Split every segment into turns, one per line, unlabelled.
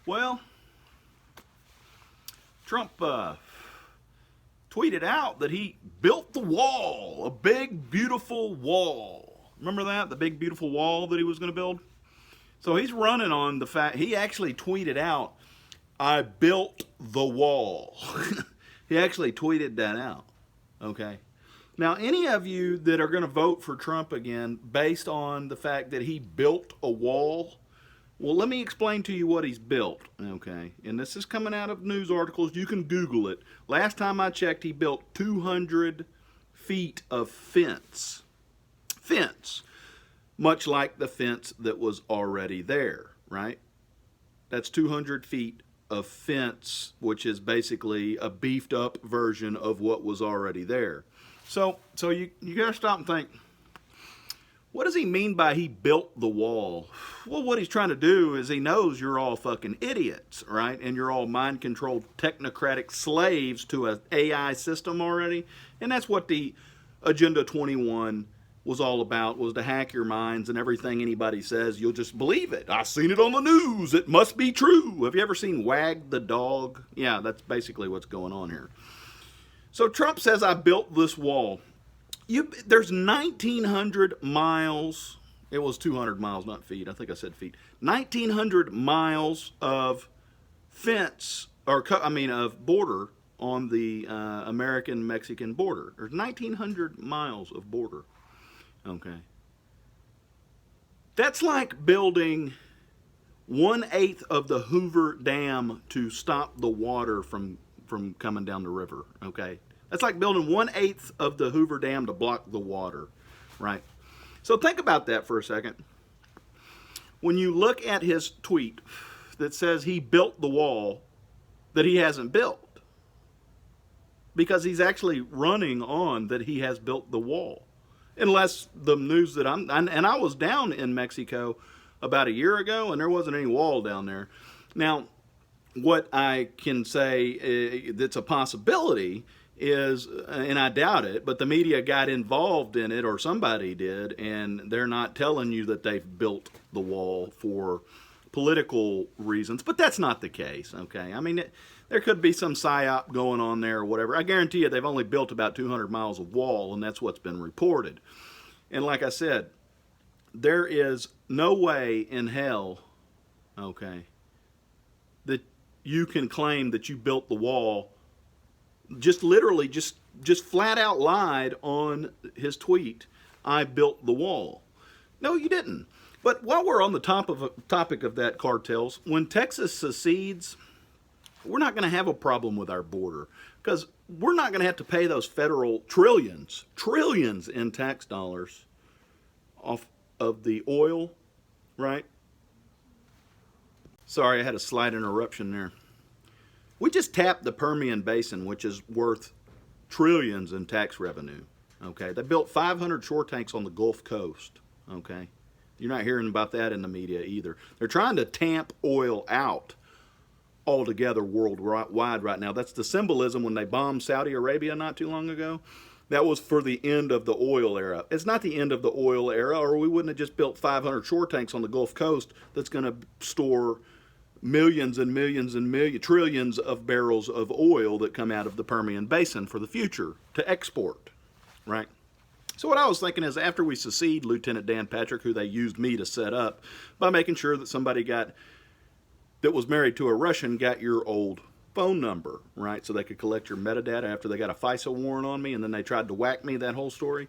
Well, Trump tweeted out that he built the wall, a big, beautiful wall. Remember that? The big, beautiful wall that he was going to build? So he's running on the fact, he actually tweeted out, I built the wall. He actually tweeted that out. Okay. Now, any of you that are going to vote for Trump again based on the fact that he built a wall, well, let me explain to you what he's built, okay? And this is coming out of news articles. You can Google it. Last time I checked, he built 200 feet of fence. Fence. Much like the fence that was already there, right? That's 200 feet of fence, which is basically a beefed up version of what was already there. So you got to stop and think, what does he mean by he built the wall? Well, what he's trying to do is he knows you're all fucking idiots, right? And you're all mind-controlled technocratic slaves to an AI system already. And that's what the Agenda 21 was all about, was to hack your minds, and everything anybody says, you'll just believe it. I've seen it on the news. It must be true. Have you ever seen Wag the Dog? Yeah, that's basically what's going on here. So Trump says, I built this wall. There's 1,900 miles. It was 200 miles, not feet. I think I said feet. 1,900 miles of fence, of border on the American-Mexican border. There's 1,900 miles of border. Okay. That's like building 1/8 of the Hoover Dam to stop the water from coming down the river. Okay. That's like building 1/8 of the Hoover Dam to block the water, right? So think about that for a second. When you look at his tweet that says he built the wall that he hasn't built, because he's actually running on that he has built the wall. Unless the news that I was down in Mexico about a year ago, and there wasn't any wall down there. Now, what I can say that's a possibility is, and I doubt it, but the media got involved in it, or somebody did, and they're not telling you that they've built the wall for political reasons, but that's not the case, okay? I mean, there could be some psyop going on there or whatever. I guarantee you they've only built about 200 miles of wall, and that's what's been reported. And like I said, there is no way in hell, okay, that you can claim that you built the wall. Just literally, just flat out lied on his tweet, I built the wall. No, you didn't. But while we're on the topic of that, Cartels, when Texas secedes, we're not going to have a problem with our border, because we're not going to have to pay those federal trillions in tax dollars off of the oil, right? Sorry, I had a slight interruption there. We just tapped the Permian Basin, which is worth trillions in tax revenue, okay? They built 500 shore tanks on the Gulf Coast, okay? You're not hearing about that in the media either. They're trying to tamp oil out altogether worldwide right now. That's the symbolism when they bombed Saudi Arabia not too long ago. That was for the end of the oil era. It's not the end of the oil era, or we wouldn't have just built 500 shore tanks on the Gulf Coast that's going to store millions and millions and trillions of barrels of oil that come out of the Permian Basin for the future to export, right? So what I was thinking is, after we secede, Lieutenant Dan Patrick, who they used me to set up by making sure that somebody that was married to a Russian got your old phone number, right? So they could collect your metadata after they got a FISA warrant on me, and then they tried to whack me, that whole story.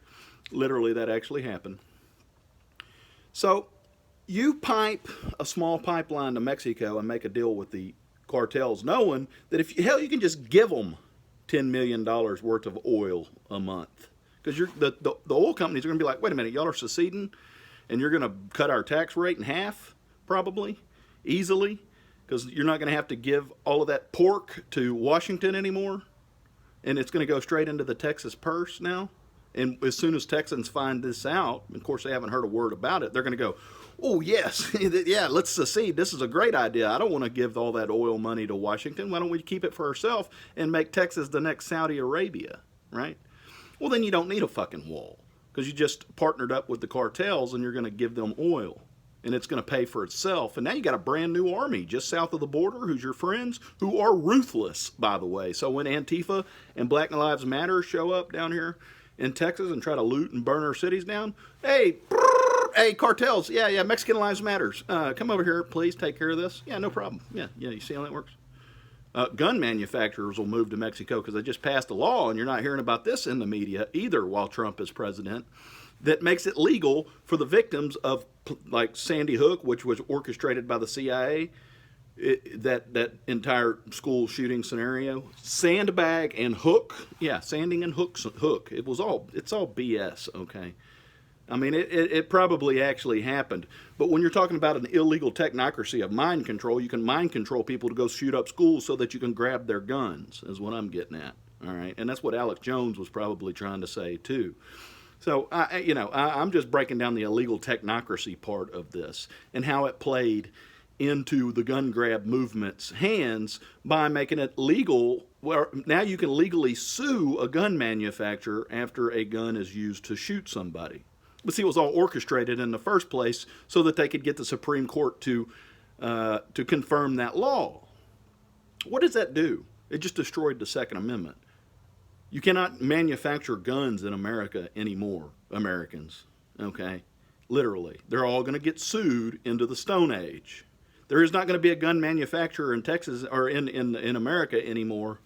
Literally, that actually happened. So you pipe a small pipeline to Mexico and make a deal with the cartels, knowing that you can just give them $10 million worth of oil a month. Because the oil companies are going to be like, wait a minute, y'all are seceding, and you're going to cut our tax rate in half, probably, easily, because you're not going to have to give all of that pork to Washington anymore, and it's going to go straight into the Texas purse now. And as soon as Texans find this out, of course they haven't heard a word about it, they're going to go, oh yes, yeah, let's secede. This is a great idea. I don't want to give all that oil money to Washington. Why don't we keep it for ourselves and make Texas the next Saudi Arabia, right? Well, then you don't need a fucking wall, because you just partnered up with the cartels and you're going to give them oil. and it's going to pay for itself. And now you got a brand new army just south of the border who's your friends, who are ruthless, by the way. So when Antifa and Black Lives Matter show up down here in Texas and try to loot and burn our cities down, hey, Cartels, yeah, Mexican Lives Matters. Come over here, please, take care of this. Yeah, no problem. Yeah, you see how that works? Gun manufacturers will move to Mexico because they just passed a law, and you're not hearing about this in the media either while Trump is president, that makes it legal for the victims of, like, Sandy Hook, which was orchestrated by the CIA, that entire school shooting scenario. Sandbag and hook. Yeah, sanding and hook. It's all BS, okay? I mean, it probably actually happened. But when you're talking about an illegal technocracy of mind control, you can mind control people to go shoot up schools so that you can grab their guns, is what I'm getting at. All right? And that's what Alex Jones was probably trying to say, too. So, I'm just breaking down the illegal technocracy part of this and how it played into the gun grab movement's hands by making it legal. Well, now you can legally sue a gun manufacturer after a gun is used to shoot somebody. But see, it was all orchestrated in the first place so that they could get the Supreme Court to confirm that law. What does that do? It just destroyed the Second Amendment. You cannot manufacture guns in America anymore, Americans, okay? Literally. They're all going to get sued into the Stone Age. There is not going to be a gun manufacturer in Texas or in America anymore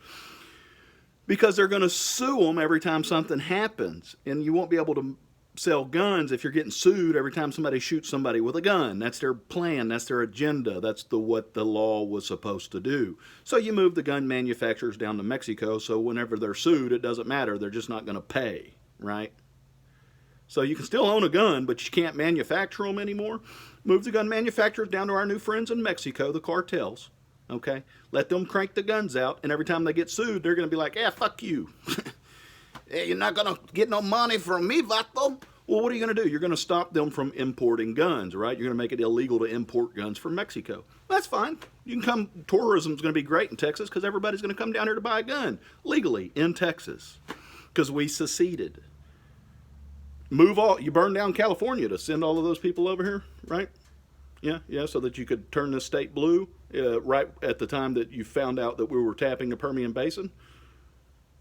because they're going to sue them every time something happens, and you won't be able to sell guns if you're getting sued every time somebody shoots somebody with a gun. That's their plan. That's their agenda. That's what the law was supposed to do. So you move the gun manufacturers down to Mexico, so whenever they're sued, it doesn't matter. They're just not going to pay, right? So you can still own a gun, but you can't manufacture them anymore. Move the gun manufacturers down to our new friends in Mexico, the cartels, okay? Let them crank the guns out, and every time they get sued, they're going to be like, yeah, fuck you. Hey, you're not going to get no money from me, vato. Well, what are you going to do? You're going to stop them from importing guns, right? You're going to make it illegal to import guns from Mexico. That's fine. You can come. Tourism's going to be great in Texas because everybody's going to come down here to buy a gun legally in Texas because we seceded. You burn down California to send all of those people over here, right? Yeah, so that you could turn this state blue right at the time that you found out that we were tapping the Permian Basin.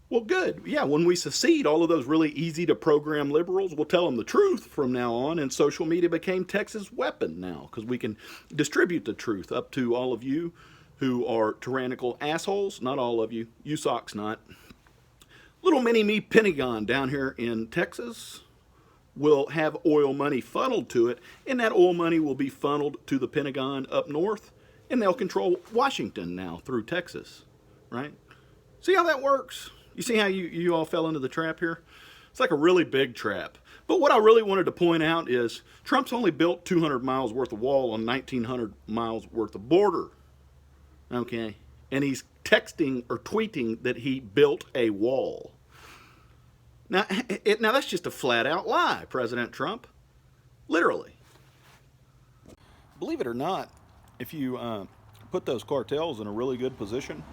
Well, good. Yeah, when we secede, all of those really easy to program liberals will tell them the truth from now on, and social media became Texas' weapon now because we can distribute the truth up to all of you who are tyrannical assholes. Not all of you. You socks not. Little mini-me Pentagon down here in Texas will have oil money funneled to it, and that oil money will be funneled to the Pentagon up north, and they'll control Washington now through Texas, right? See how that works? You see how you all fell into the trap here? It's like a really big trap. But what I really wanted to point out is Trump's only built 200 miles worth of wall on 1,900 miles worth of border, okay? And he's texting or tweeting that he built a wall. Now that's just a flat-out lie, President Trump. Literally. Believe it or not, if you put those cartels in a really good position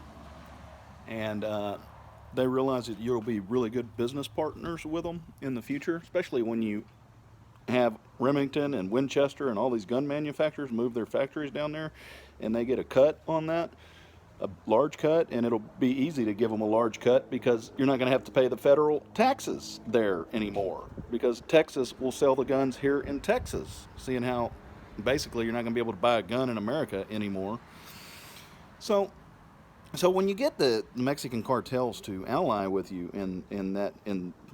and they realize that you'll be really good business partners with them in the future, especially when you have Remington and Winchester and all these gun manufacturers move their factories down there and they get a cut on that, a large cut, and it'll be easy to give them a large cut because you're not going to have to pay the federal taxes there anymore because Texas will sell the guns here in Texas, seeing how basically you're not going to be able to buy a gun in America anymore. So when you get the Mexican cartels to ally with you in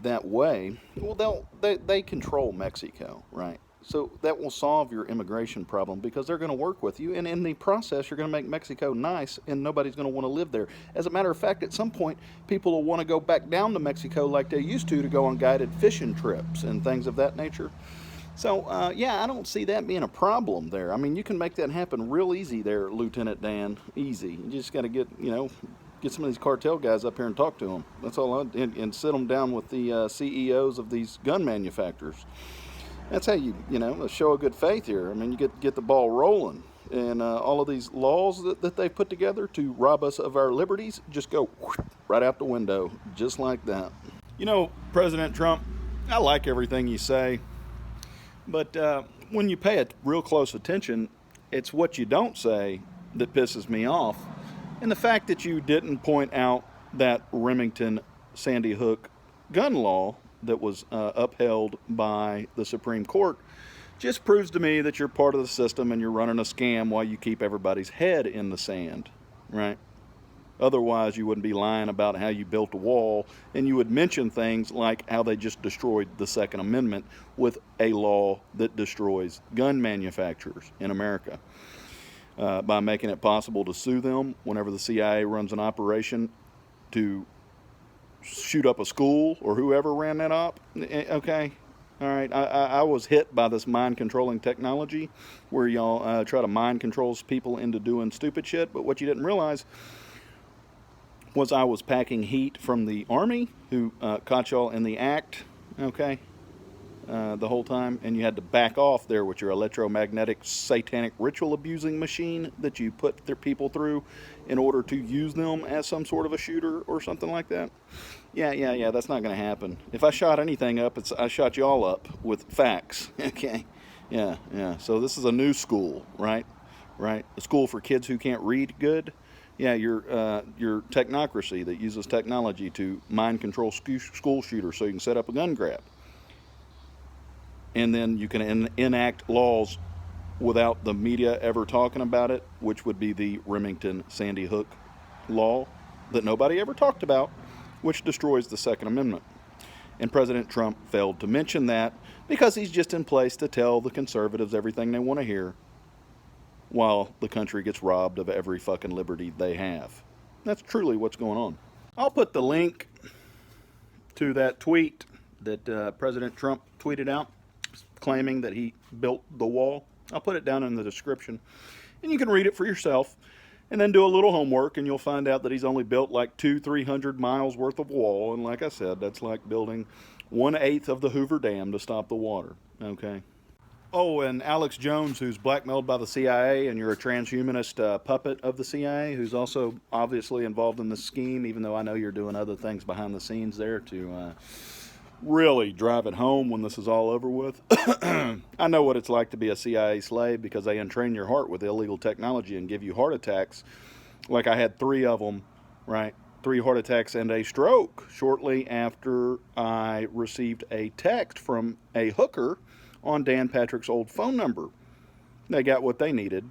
that way, well, they control Mexico, right? So that will solve your immigration problem because they're going to work with you, and in the process, you're going to make Mexico nice, and nobody's going to want to live there. As a matter of fact, at some point, people will want to go back down to Mexico like they used to go on guided fishing trips and things of that nature. So, I don't see that being a problem there. I mean, you can make that happen real easy there, Lieutenant Dan. Easy. You just got to get some of these cartel guys up here and talk to them. That's all. And sit them down with the CEOs of these gun manufacturers. That's how you show a good faith here. I mean, you get the ball rolling. And all of these laws that they put together to rob us of our liberties just go right out the window, just like that. President Trump, I like everything you say. But when you pay it real close attention, it's what you don't say that pisses me off. And the fact that you didn't point out that Remington Sandy Hook gun law that was upheld by the Supreme Court just proves to me that you're part of the system and you're running a scam while you keep everybody's head in the sand, right? Otherwise, you wouldn't be lying about how you built a wall, and you would mention things like how they just destroyed the Second Amendment with a law that destroys gun manufacturers in America by making it possible to sue them whenever the CIA runs an operation to shoot up a school or whoever ran that op. Okay, all right. I was hit by this mind-controlling technology where y'all try to mind control people into doing stupid shit, but what you didn't realize was I was packing heat from the Army, who caught y'all in the act, okay, the whole time, and you had to back off there with your electromagnetic satanic ritual abusing machine that you put their people through in order to use them as some sort of a shooter or something like that. Yeah, that's not going to happen. If I shot anything up, I shot y'all up with facts, okay? Yeah, so this is a new school, right? A school for kids who can't read good. Yeah, your technocracy that uses technology to mind control school shooters so you can set up a gun grab. And then you can enact laws without the media ever talking about it, which would be the Remington Sandy Hook law that nobody ever talked about, which destroys the Second Amendment. And President Trump failed to mention that because he's just in place to tell the conservatives everything they want to hear, while the country gets robbed of every fucking liberty they have. That's truly what's going on. I'll put the link to that tweet that President Trump tweeted out claiming that he built the wall. I'll put it down in the description. And you can read it for yourself and then do a little homework, and you'll find out that he's only built like 200-300 miles worth of wall. And like I said, that's like building 1/8 of the Hoover Dam to stop the water. Okay? Oh, and Alex Jones, who's blackmailed by the CIA, and you're a transhumanist puppet of the CIA, who's also obviously involved in the scheme, even though I know you're doing other things behind the scenes there to really drive it home when this is all over with. I know what it's like to be a CIA slave because they entrain your heart with illegal technology and give you heart attacks. Like I had 3 of them, right? 3 heart attacks and a stroke shortly after I received a text from a hooker on Dan Patrick's old phone number. They got what they needed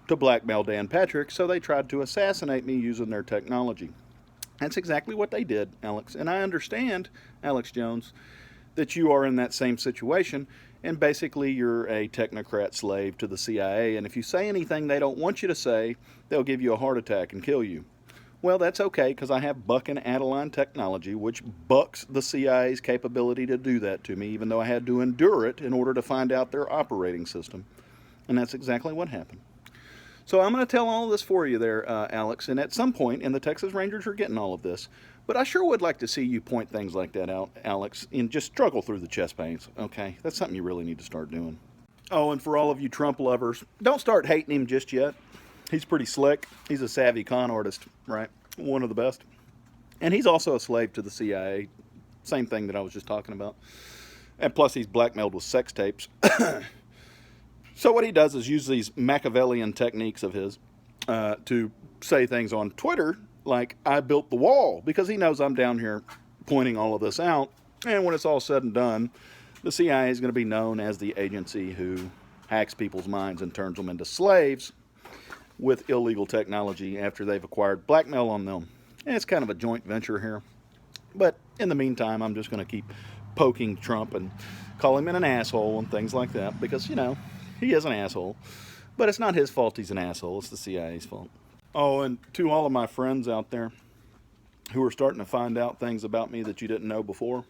to blackmail Dan Patrick, so they tried to assassinate me using their technology. That's exactly what they did, Alex. And I understand, Alex Jones, that you are in that same situation, and basically you're a technocrat slave to the CIA, and if you say anything they don't want you to say, they'll give you a heart attack and kill you. Well, that's okay, because I have Buck and Adeline technology, which bucks the CIA's capability to do that to me, even though I had to endure it in order to find out their operating system. And that's exactly what happened. So I'm going to tell all of this for you there, Alex, and at some point, and the Texas Rangers are getting all of this, but I sure would like to see you point things like that out, Alex, and just struggle through the chest pains, okay? That's something you really need to start doing. Oh, and for all of you Trump lovers, don't start hating him just yet. He's pretty slick. He's a savvy con artist, right? One of the best. And he's also a slave to the CIA. Same thing that I was just talking about. And plus he's blackmailed with sex tapes. So what he does is use these Machiavellian techniques of his to say things on Twitter like, I built the wall, because he knows I'm down here pointing all of this out. And when it's all said and done, the CIA is going to be known as the agency who hacks people's minds and turns them into slaves with illegal technology after they've acquired blackmail on them. And it's kind of a joint venture here. But in the meantime, I'm just going to keep poking Trump and call him an asshole and things like that, because, you know, he is an asshole. But it's not his fault he's an asshole. It's the CIA's fault. Oh, and to all of my friends out there who are starting to find out things about me that you didn't know before,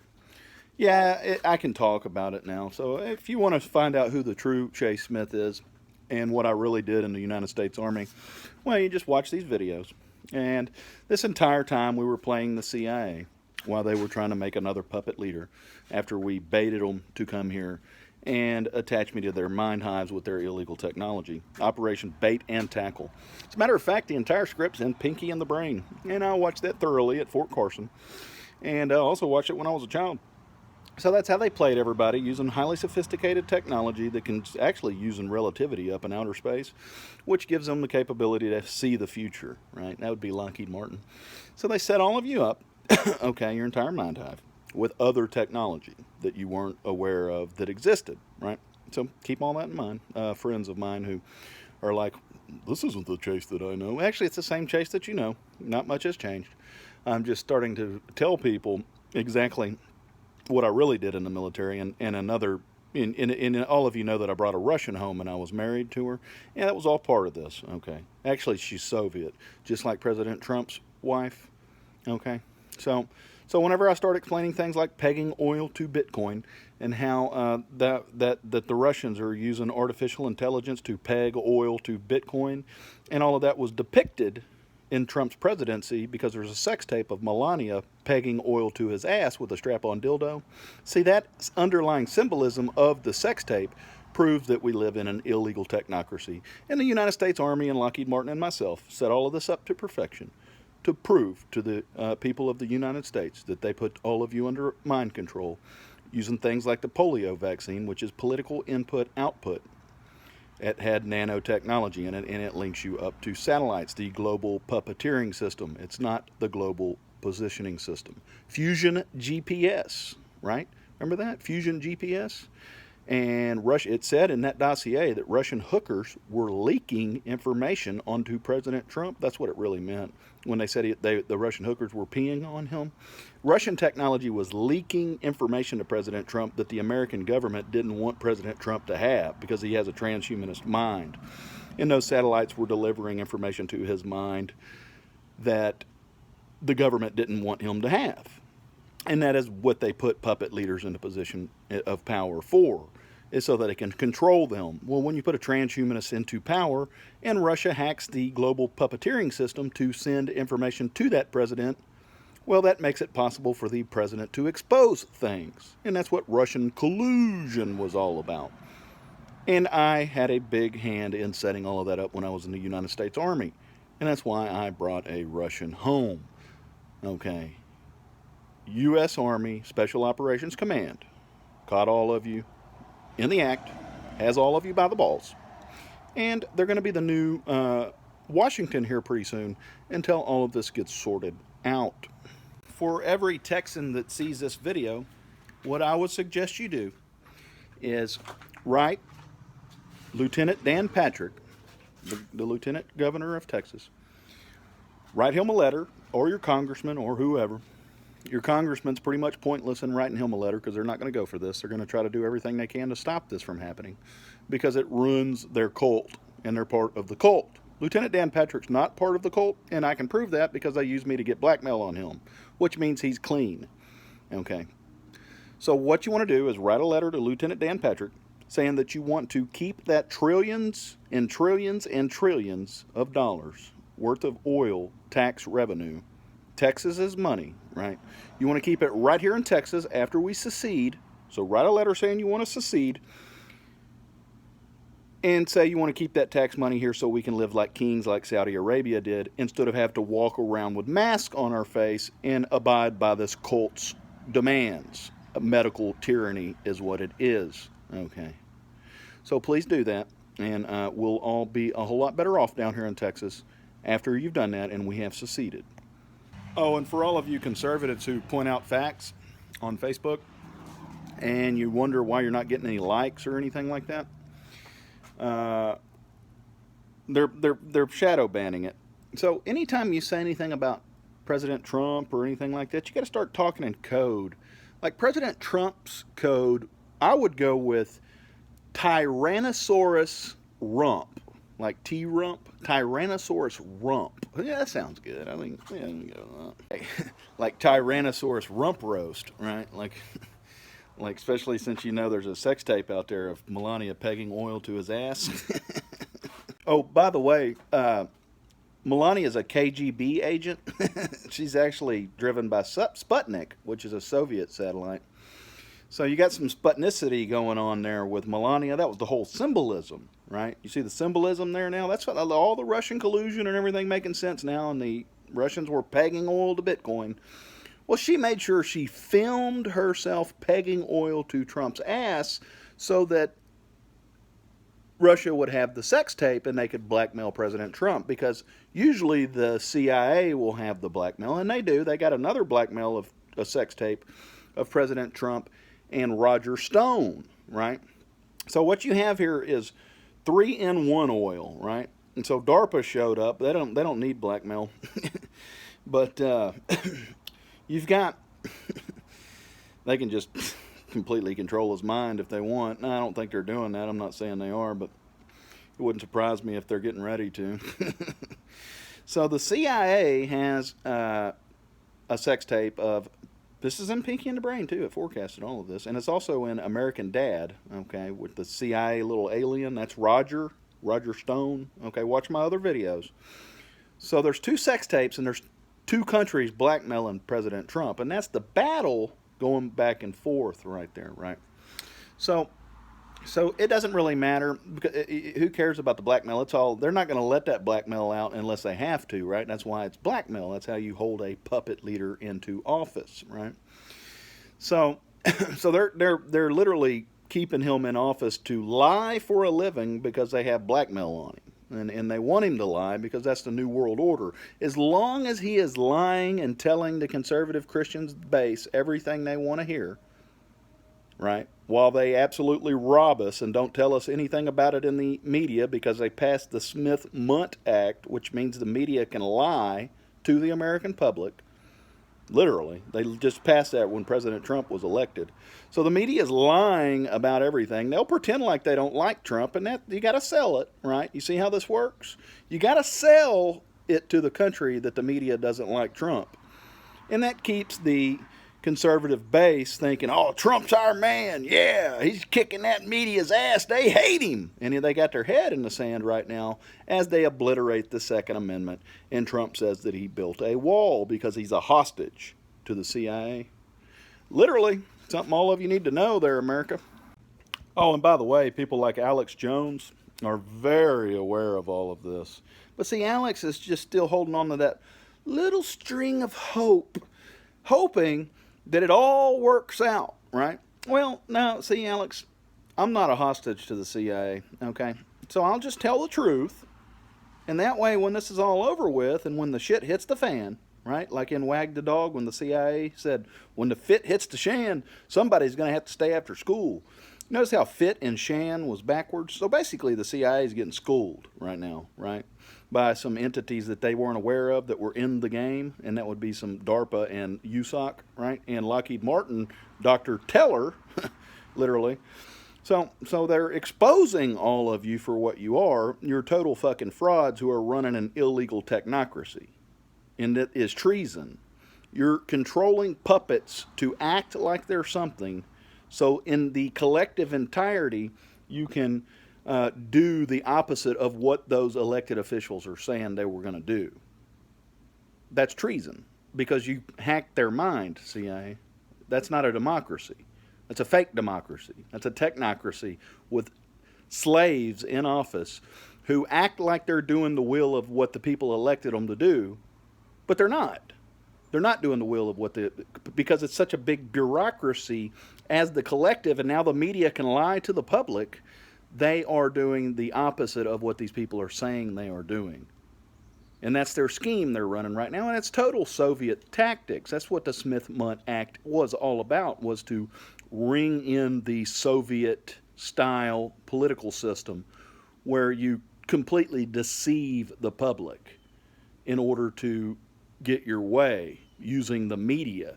yeah, I can talk about it now. So if you want to find out who the true Chase Smith is and what I really did in the United States Army, well, you just watch these videos. And this entire time we were playing the CIA while they were trying to make another puppet leader after we baited them to come here and attach me to their mind hives with their illegal technology. Operation Bait and Tackle. As a matter of fact, the entire script's in Pinky and the Brain. And I watched that thoroughly at Fort Carson. And I also watched it when I was a child. So that's how they played everybody, using highly sophisticated technology that can actually use in relativity up in outer space, which gives them the capability to see the future, right? That would be Lockheed Martin. So they set all of you up, okay, your entire mind hive, with other technology that you weren't aware of that existed, right? So keep all that in mind. Friends of mine who are like, this isn't the Chase that I know. Actually, it's the same Chase that you know. Not much has changed. I'm just starting to tell people exactly what I really did in the military, and another, in all of you know that I brought a Russian home and I was married to her. Yeah, that was all part of this, okay. Actually, she's Soviet, just like President Trump's wife, okay. So whenever I start explaining things like pegging oil to Bitcoin and how that the Russians are using artificial intelligence to peg oil to Bitcoin, and all of that was depicted in Trump's presidency because there's a sex tape of Melania pegging oil to his ass with a strap-on dildo. See, that underlying symbolism of the sex tape proves that we live in an illegal technocracy. And the United States Army and Lockheed Martin and myself set all of this up to perfection to prove to the people of the United States that they put all of you under mind control using things like the polio vaccine, which is political input-output. It had nanotechnology in it, and it links you up to satellites, the global puppeteering system. It's not the global positioning system. Fusion GPS, right? Remember that? Fusion GPS? And Russia, it said in that dossier that Russian hookers were leaking information onto President Trump. That's what it really meant when they said the Russian hookers were peeing on him. Russian technology was leaking information to President Trump that the American government didn't want President Trump to have because he has a transhumanist mind. And those satellites were delivering information to his mind that the government didn't want him to have. And that is what they put puppet leaders in a position of power for, is so that it can control them. Well, when you put a transhumanist into power and Russia hacks the global puppeteering system to send information to that president, well, that makes it possible for the president to expose things. And that's what Russian collusion was all about. And I had a big hand in setting all of that up when I was in the United States Army. And that's why I brought a Russian home. Okay. U.S. Army Special Operations Command caught all of you in the act, has all of you by the balls. And they're going to be the new Washington here pretty soon until all of this gets sorted out. For every Texan that sees this video, what I would suggest you do is write Lieutenant Dan Patrick, the Lieutenant Governor of Texas, write him a letter, or your congressman, or whoever. Your congressman's pretty much pointless in writing him a letter because they're not going to go for this. They're going to try to do everything they can to stop this from happening because it ruins their cult, and they're part of the cult. Lieutenant Dan Patrick's not part of the cult, and I can prove that because they used me to get blackmail on him, which means he's clean. Okay. So what you want to do is write a letter to Lieutenant Dan Patrick saying that you want to keep that trillions and trillions and trillions of dollars worth of oil tax revenue. Texas's money, right? You want to keep it right here in Texas after we secede. So write a letter saying you want to secede and say you want to keep that tax money here so we can live like kings like Saudi Arabia did instead of have to walk around with masks on our face and abide by this cult's demands. Medical tyranny is what it is. Okay. So please do that, and we'll all be a whole lot better off down here in Texas after you've done that and we have seceded. Oh, and for all of you conservatives who point out facts on Facebook and you wonder why you're not getting any likes or anything like that, they're shadow banning it. So anytime you say anything about President Trump or anything like that, you got to start talking in code. Like President Trump's code, I would go with Tyrannosaurus rump. Like T-rump, Tyrannosaurus rump. Yeah, that sounds good. I think, yeah, we can go with that. Like Tyrannosaurus rump roast, right? Like especially since you know there's a sex tape out there of Melania pegging oil to his ass. Oh, by the way, Melania is a KGB agent. She's actually driven by Sputnik, which is a Soviet satellite. So you got some Sputnicity going on there with Melania. That was the whole symbolism, right? You see the symbolism there now? That's what all the Russian collusion and everything making sense now, and the Russians were pegging oil to Bitcoin Well, she made sure she filmed herself pegging oil to Trump's ass so that Russia would have the sex tape and they could blackmail President Trump, because usually the CIA will have the blackmail, and they do. They got another blackmail of a sex tape of President Trump and Roger Stone, right? So what you have here is 3-in-1 oil, right? And so DARPA showed up. They don't need blackmail, but you've got they can just completely control his mind if they want. I don't think they're doing that. I'm not saying they are, but it wouldn't surprise me if they're getting ready to. So the CIA has a sex tape of, this is in Pinky and the Brain too, it forecasted all of this, and it's also in American Dad, okay, with the CIA little alien. That's Roger Stone. Okay, watch my other videos. So there's 2 sex tapes, and there's 2 countries blackmailing President Trump, and that's the battle going back and forth right there, right? So it doesn't really matter, because who cares about the blackmail? It's all, they're not going to let that blackmail out unless they have to, right? That's why it's blackmail. That's how you hold a puppet leader into office, right? So they're literally keeping him in office to lie for a living because they have blackmail on him. And they want him to lie because that's the New World Order. As long as he is lying and telling the conservative Christians base everything they want to hear, right, while they absolutely rob us and don't tell us anything about it in the media because they passed the Smith-Mundt Act, which means the media can lie to the American public. Literally. They just passed that when President Trump was elected. So the media is lying about everything. They'll pretend like they don't like Trump, and that you got to sell it, right? You see how this works? You got to sell it to the country that the media doesn't like Trump. And that keeps the conservative base thinking, oh, Trump's our man. Yeah, he's kicking that media's ass. They hate him. And they got their head in the sand right now as they obliterate the Second Amendment. And Trump says that he built a wall because he's a hostage to the CIA. Literally, something all of you need to know there, America. Oh, and by the way, people like Alex Jones are very aware of all of this. But see, Alex is just still holding on to that little string of hope, hoping that it all works out, right? Well, now, see, Alex, I'm not a hostage to the CIA, okay? So I'll just tell the truth, and that way when this is all over with and when the shit hits the fan, right? Like in Wag the Dog when the CIA said, when the fit hits the shan, somebody's going to have to stay after school. Notice how fit and shan was backwards? So basically the CIA is getting schooled right now, right? By some entities that they weren't aware of that were in the game, and that would be some DARPA and USOC, right? And Lockheed Martin, Dr. Teller, literally. So they're exposing all of you for what you are. You're total fucking frauds who are running an illegal technocracy. And that is treason. You're controlling puppets to act like they're something, so in the collective entirety, you can do the opposite of what those elected officials are saying they were going to do. That's treason, because you hacked their mind, CIA. That's not a democracy. That's a fake democracy. That's a technocracy with slaves in office who act like they're doing the will of what the people elected them to do, but they're not. They're not doing the will of because it's such a big bureaucracy as the collective, and now the media can lie to the public. They are doing the opposite of what these people are saying they are doing. And that's their scheme they're running right now, and it's total Soviet tactics. That's what the Smith-Mundt Act was all about, was to ring in the Soviet-style political system where you completely deceive the public in order to get your way using the media.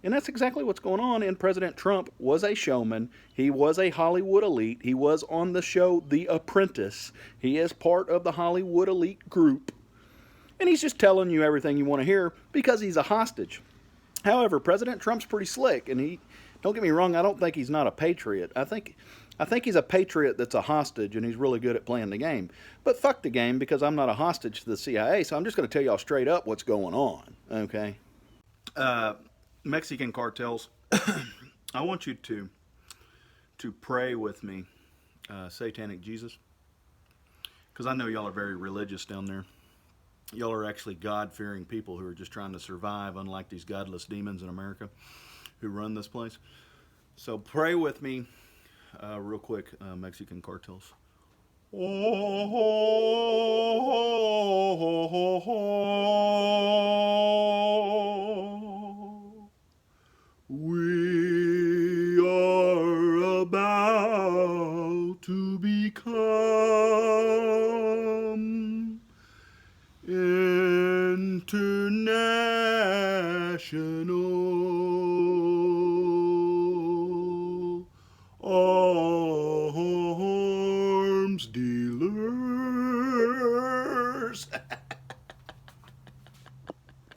And that's exactly what's going on. And President Trump was a showman. He was a Hollywood elite. He was on the show The Apprentice. He is part of the Hollywood elite group. And he's just telling you everything you want to hear because he's a hostage. However, President Trump's pretty slick. And don't get me wrong, I don't think he's not a patriot. I think he's a patriot that's a hostage, and he's really good at playing the game. But fuck the game, because I'm not a hostage to the CIA, so I'm just going to tell y'all straight up what's going on, okay? Mexican cartels, I want you to pray with me, Satanic Jesus, because I know y'all are very religious down there. Y'all are actually God-fearing people who are just trying to survive, unlike these godless demons in America who run this place. So pray with me real quick, Mexican cartels. We are about to become international